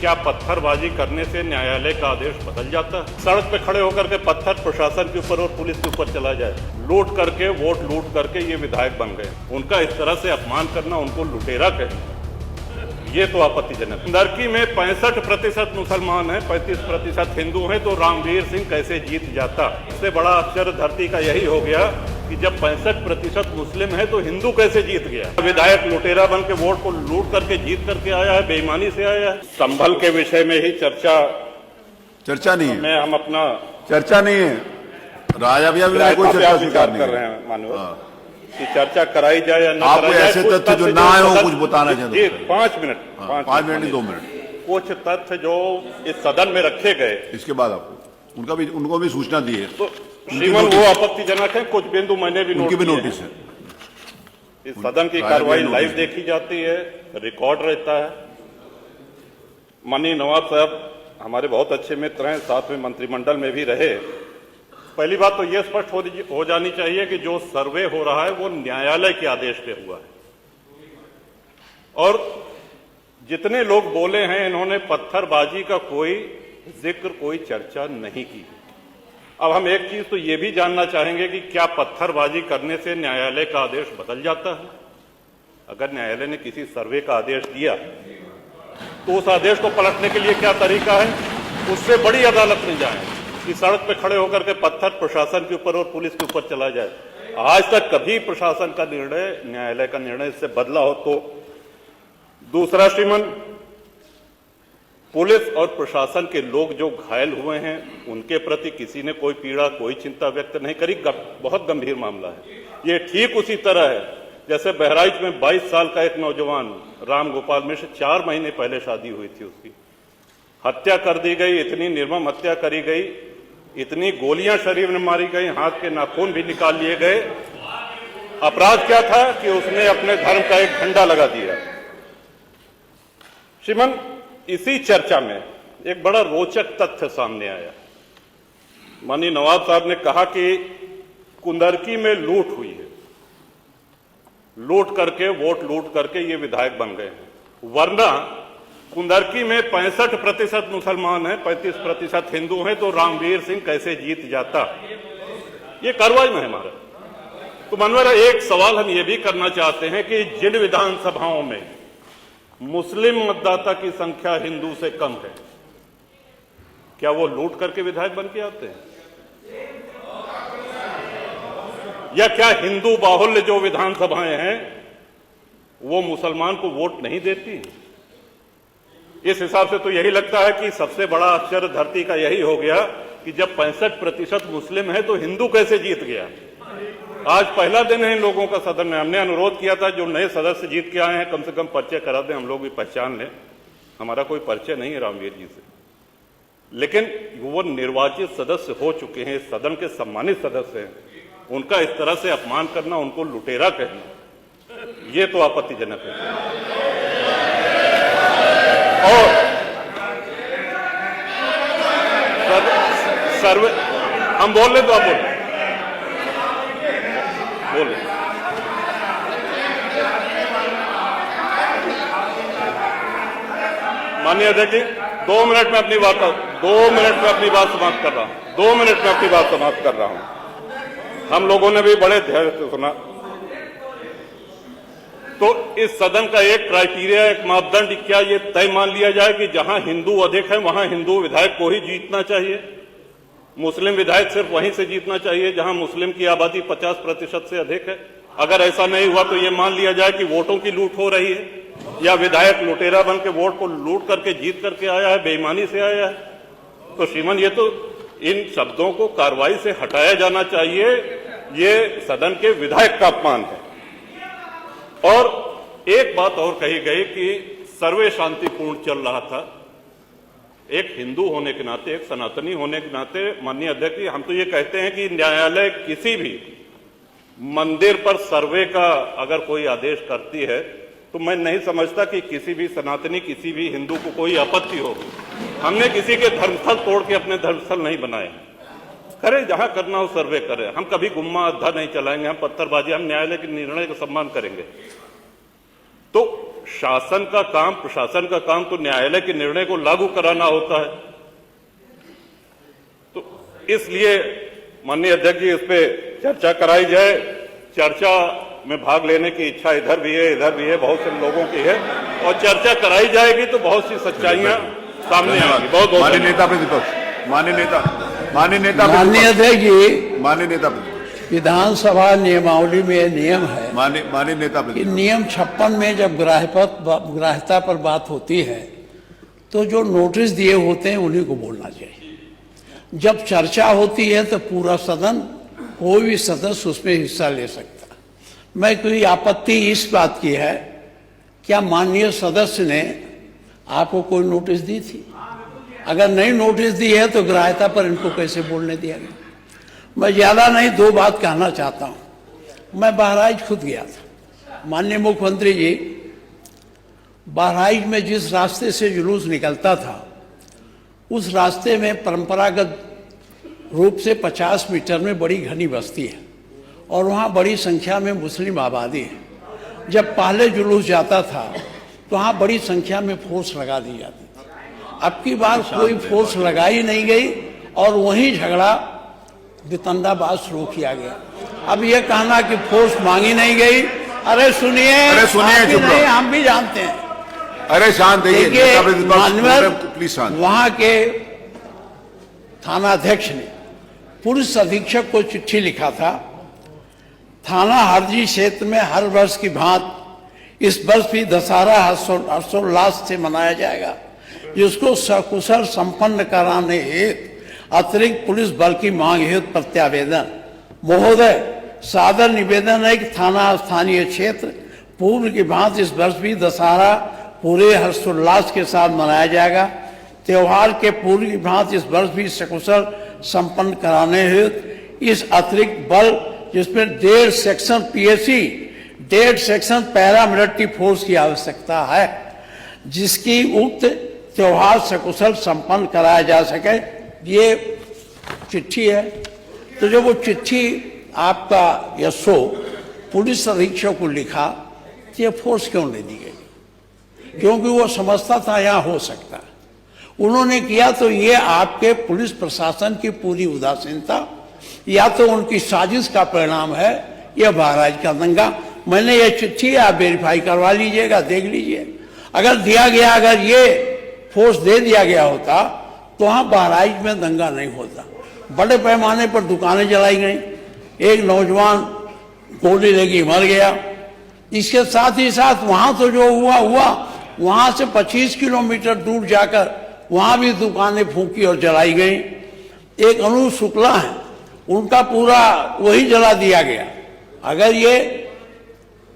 क्या पत्थरबाजी करने से न्यायालय का आदेश बदल जाता है? सड़क पे खड़े होकर के पत्थर प्रशासन के ऊपर और पुलिस के ऊपर चला जाए, लूट करके वोट लूट करके ये विधायक बन गए, उनका इस तरह से अपमान करना, उनको लुटेरा कहना, ये तो आपत्तिजनक। लड़की में 65% मुसलमान हैं, 35% हिंदू हैं, तो रामवीर सिंह कैसे जीत जाता? इससे बड़ा आश्चर्य धरती का यही हो गया कि जब 65% मुस्लिम है तो हिंदू कैसे जीत गया? विधायक लुटेरा बन के वोट को लूट करके जीत करके आया है, बेईमानी से आया है। संभल के विषय में ही चर्चा नहीं है। हम अपना चर्चा नहीं है, राजा भैया कोई चर्चा स्वीकार कर रहे हैं मानव कि चर्चा कराई जाए या ना कराई जाए। ऐसे तथ्य जो ना आए हो कुछ बताना चाहते हैं? 5 मिनट, 5 मिनट नहीं 2 मिनट। कुछ तथ्य जो इस सदन में रखे गए, इसके बाद आपको उनको भी सूचना दी है। तो श्रीमान वो आपत्तिजनक है। कुछ बिंदु मैंने भी नोटिस है। इस सदन की कार्रवाई लाइव देखी जाती है, रिकॉर्ड रहता है। माननीय नवाब साहब हमारे बहुत अच्छे मित्र हैं, साथ में मंत्रिमंडल में भी रहे। पहली बात तो यह स्पष्ट हो जानी चाहिए कि जो सर्वे हो रहा है वो न्यायालय के आदेश पे हुआ है, और जितने लोग बोले हैं इन्होंने पत्थरबाजी का कोई जिक्र, कोई चर्चा नहीं की। अब हम एक चीज तो ये भी जानना चाहेंगे कि क्या पत्थरबाजी करने से न्यायालय का आदेश बदल जाता है? अगर न्यायालय ने किसी सर्वे का आदेश दिया तो उस आदेश को पलटने के लिए क्या तरीका है? उससे बड़ी अदालत में जाएं कि सड़क पे खड़े होकर के पत्थर प्रशासन के ऊपर और पुलिस के ऊपर चला जाए। आज तक कभी प्रशासन का निर्णय, न्यायालय का निर्णय इससे बदला हो तो? दूसरा श्रीमान, पुलिस और प्रशासन के लोग जो घायल हुए हैं उनके प्रति किसी ने कोई पीड़ा, कोई चिंता व्यक्त नहीं करी। बहुत गंभीर मामला है ये। ठीक उसी तरह है जैसे बहराइच में 22 साल का एक नौजवान राम गोपाल मिश्र, 4 महीने पहले शादी हुई थी, उसकी हत्या कर दी गई। इतनी निर्मम हत्या करी गई, इतनी गोलियां शरीर में मारी गई, हाथ के नाखून भी निकाल लिए गए। अपराध क्या था कि उसने अपने धर्म का एक झंडा लगा दिया। श्रीमान, इसी चर्चा में एक बड़ा रोचक तथ्य सामने आया। माननीय नवाब साहब ने कहा कि कुंदरकी में लूट हुई है, लूट करके वोट लूट करके ये विधायक बन गए हैं, वरना कुंदरकी में 65% मुसलमान हैं, 35% हिंदू हैं, तो रामवीर सिंह कैसे जीत जाता? ये कार्रवाई में है हमारा। तो मनोहर, एक सवाल हम ये भी करना चाहते हैं कि जिन विधानसभाओं में मुस्लिम मतदाता की संख्या हिंदू से कम है, क्या वो लूट करके विधायक बन के आते हैं? या क्या हिंदू बाहुल्य जो विधानसभाएं हैं वो मुसलमान को वोट नहीं देती? इस हिसाब से तो यही लगता है कि सबसे बड़ा आश्चर्य धरती का यही हो गया कि जब 65% मुस्लिम है तो हिंदू कैसे जीत गया? आज पहला दिन है इन लोगों का सदन में। हमने अनुरोध किया था जो नए सदस्य जीत के आए हैं कम से कम परिचय करा दें, हम लोग भी पहचान लें। हमारा कोई परिचय नहीं है रामवीर जी से, लेकिन वो निर्वाचित सदस्य हो चुके हैं, सदन के सम्मानित सदस्य हैं, उनका इस तरह से अपमान करना, उनको लुटेरा कहना, ये तो आपत्तिजनक है। और सर्वे हम बोल रहे तो आप बोले। माननीय अध्यक्ष जी, 2 मिनट में अपनी बात समाप्त कर रहा हूं। 2 मिनट में अपनी बात समाप्त कर रहा हूं। हम लोगों ने भी बड़े धैर्य से सुना। तो इस सदन का एक क्राइटेरिया, एक मापदंड क्या ये तय मान लिया जाए कि जहां हिंदू अधिक है वहां हिंदू विधायक को ही जीतना चाहिए, मुस्लिम विधायक सिर्फ वहीं से जीतना चाहिए जहां मुस्लिम की आबादी 50% से अधिक है? अगर ऐसा नहीं हुआ तो ये मान लिया जाए कि वोटों की लूट हो रही है, या विधायक लुटेरा बन के वोट को लूट करके जीत करके आया है, बेईमानी से आया है? तो श्रीमान, ये तो इन शब्दों को कार्रवाई से हटाया जाना चाहिए। ये सदन के विधायक का अपमान है। और एक बात और कही गई कि सर्वे शांतिपूर्ण चल रहा था। एक हिंदू होने के नाते, एक सनातनी होने के नाते माननीय अध्यक्ष जी, हम तो ये कहते हैं कि न्यायालय किसी भी मंदिर पर सर्वे का अगर कोई आदेश करती है तो मैं नहीं समझता कि किसी भी सनातनी, किसी भी हिंदू को कोई आपत्ति होगी। हमने किसी के धर्मस्थल तोड़ के अपने धर्मस्थल नहीं बनाए। करें जहां करना हो सर्वे करें, हम कभी गुम्मा अद्धा नहीं चलाएंगे, हम पत्थरबाजी, हम न्यायालय के निर्णय का सम्मान करेंगे। तो शासन का काम, प्रशासन का काम तो न्यायालय के निर्णय को लागू कराना होता है। तो इसलिए माननीय अध्यक्ष जी, इस पे चर्चा कराई जाए। चर्चा में भाग लेने की इच्छा इधर भी है, बहुत से लोगों की है, और चर्चा कराई जाएगी तो बहुत सी सच्चाइयां सामने आएंगी। बहुत बहुत माननीय नेता प्रतिपक्ष, माननीय नेता प्रतिपक्ष, विधानसभा नियमावली में यह नियम है, माननीय नेता कि प्रतिपक्ष, नियम 56 में जब ग्राह्यता पर बात होती है तो जो नोटिस दिए होते हैं उन्हीं को बोलना चाहिए। जब चर्चा होती है तो पूरा सदन, कोई भी सदस्य उसमें हिस्सा ले सकता। मैं कोई आपत्ति इस बात की है, क्या माननीय सदस्य ने आपको कोई नोटिस दी थी? अगर नहीं नोटिस दी है तो ग्राह्यता पर इनको कैसे बोलने दिया गया? मैं ज्यादा नहीं, 2 बात कहना चाहता हूं। मैं बहराइच खुद गया था। माननीय मुख्यमंत्री जी, बहराइच में जिस रास्ते से जुलूस निकलता था उस रास्ते में परंपरागत रूप से 50 मीटर में बड़ी घनी बस्ती है और वहाँ बड़ी संख्या में मुस्लिम आबादी है। जब पहले जुलूस जाता था तो वहाँ बड़ी संख्या में फोर्स लगा दी जाती थी। अब की बार कोई फोर्स लगाई नहीं गई और वहीं झगड़ा वितंडाबाज शुरू किया गया। अब ये कहना कि फोर्स मांगी नहीं गई, अरे सुनिए चुप रहो। हम भी जानते हैं। अरे शांत रहिए, माननीय प्लीज शांत। वहाँ के थानाध्यक्ष ने पुलिस अधीक्षक को चिट्ठी लिखा था, थाना हरजी क्षेत्र में हर वर्ष की भांति इस वर्ष भी दशहरा हर्षोल्लास से मनाया जाएगा, जिसको सकुशल संपन्न कराने हेतु अतिरिक्त पुलिस बल की मांग हेतु प्रत्यावेदन। महोदय, सादर निवेदन है कि थाना स्थानीय क्षेत्र पूर्व की भांति इस वर्ष भी दशहरा पूरे हर्षोल्लास के साथ मनाया जाएगा। त्योहार के पूर्व की भांति इस वर्ष भी सकुशल संपन्न कराने हेतु इस अतिरिक्त बल, जिसमें 1.5 section PAC, 1.5 section paramilitary force की आवश्यकता है, जिसकी उक्त त्योहार सकुशल संपन्न कराया जा सके। ये चिट्ठी है। तो जब वो चिट्ठी आपका यशो पुलिस अधीक्षक को लिखा, तो ये फोर्स क्यों नहीं दी गई? क्योंकि वो समझता था यहाँ हो सकता है। उन्होंने किया तो ये आपके पुलिस प्रशासन की पूरी उदासीनता या तो उनकी साजिश का परिणाम है, यह बहराइच का दंगा। मैंने ये चिट्ठी आप वेरीफाई करवा लीजिएगा, देख लीजिए। अगर दिया गया, अगर ये फोर्स दे दिया गया होता तो वहाँ बहराइच में दंगा नहीं होता। बड़े पैमाने पर दुकानें जलाई गई, एक नौजवान गोली लगी मर गया। इसके साथ ही साथ वहाँ तो जो हुआ वहाँ से 25 किलोमीटर दूर जाकर वहाँ भी दुकानें फूंकी और जलाई गई। एक अनूप शुक्ला है, उनका पूरा वही जला दिया गया। अगर ये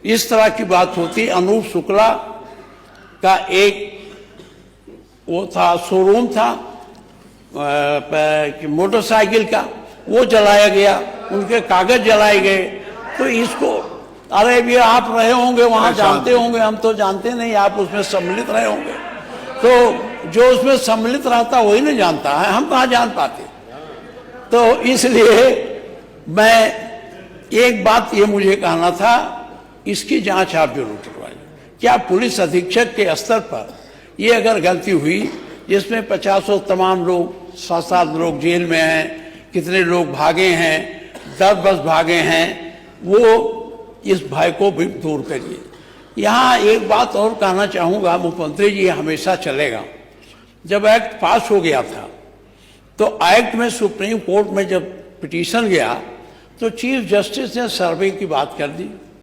इस तरह की बात होती, अनूप शुक्ला का एक वो था, शोरूम था मोटरसाइकिल का, वो जलाया गया, उनके कागज जलाए गए। तो इसको, अरे भी आप रहे होंगे वहां, जानते होंगे, हम तो जानते नहीं, आप उसमें सम्मिलित रहे होंगे। तो जो उसमें सम्मिलित रहता वही नहीं जानता है, हम कहाँ जान पाते। तो इसलिए मैं एक बात ये मुझे कहना था, इसकी जांच आप जरूर करवाइए। क्या पुलिस अधीक्षक के स्तर पर ये अगर गलती हुई, जिसमें 50 तमाम लोग, 7 लोग जेल में हैं, कितने लोग भागे हैं, 10 भागे हैं, वो इस भय को भी दूर करिए। यहाँ एक बात और कहना चाहूँगा, मुख्यमंत्री जी, हमेशा चलेगा। जब एक्ट पास हो गया था तो एक्ट में सुप्रीम कोर्ट में जब पिटीशन गया तो चीफ जस्टिस ने सर्वे की बात कर दी।